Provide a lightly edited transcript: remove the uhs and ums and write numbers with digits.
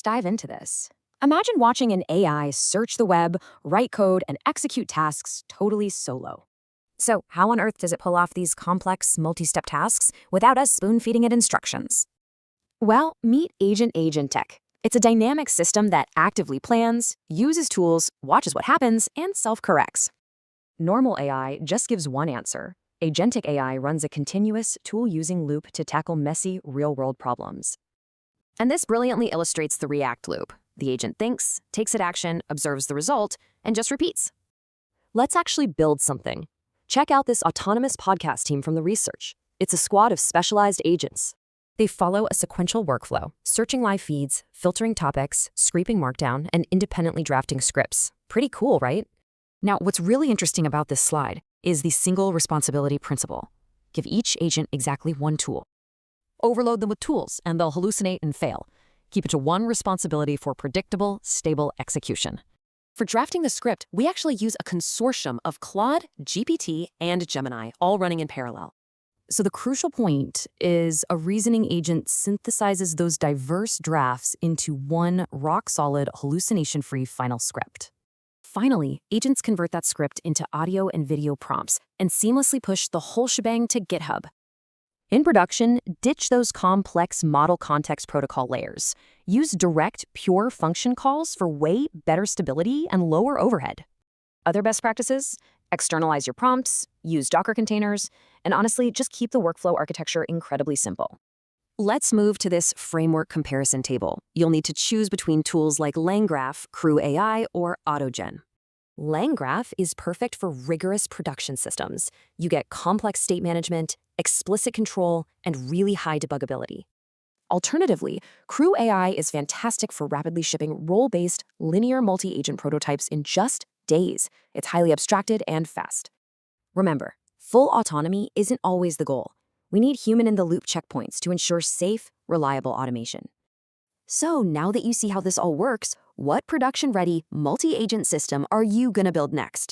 Dive into this. Imagine watching an AI search the web, write code, and execute tasks totally solo. So, how on earth does it pull off these complex, multi-step tasks without us spoon-feeding it instructions? Well, meet AgenticAI. It's a dynamic system that actively plans, uses tools, watches what happens, and self-corrects. Normal AI just gives one answer. Agentic AI runs a continuous, tool-using loop to tackle messy, real-world problems. And this brilliantly illustrates the React loop. The agent thinks, takes an action, observes the result, and just repeats. Let's actually build something. Check out this autonomous podcast team from the research. It's a squad of specialized agents. They follow a sequential workflow, searching live feeds, filtering topics, scraping Markdown, and independently drafting scripts. Pretty cool, right? Now, what's really interesting about this slide is the single responsibility principle. Give each agent exactly one tool. Overload them with tools, and they'll hallucinate and fail. Keep it to one responsibility for predictable, stable execution. For drafting the script, we actually use a consortium of Claude, GPT, and Gemini, all running in parallel. So the crucial point is a reasoning agent synthesizes those diverse drafts into one rock-solid, hallucination-free final script. Finally, agents convert that script into audio and video prompts and seamlessly push the whole shebang to GitHub. In production, ditch those complex model context protocol layers. Use direct, pure function calls for way better stability and lower overhead. Other best practices? Externalize your prompts, use Docker containers, and honestly, just keep the workflow architecture incredibly simple. Let's move to this framework comparison table. You'll need to choose between tools like LangGraph, CrewAI, or AutoGen. LangGraph is perfect for rigorous production systems. You get complex state management, explicit control, and really high debuggability. Alternatively, CrewAI is fantastic for rapidly shipping role-based, linear multi-agent prototypes in just days. It's highly abstracted and fast. Remember, full autonomy isn't always the goal. We need human-in-the-loop checkpoints to ensure safe, reliable automation. So now that you see how this all works, what production-ready, multi-agent system are you gonna build next?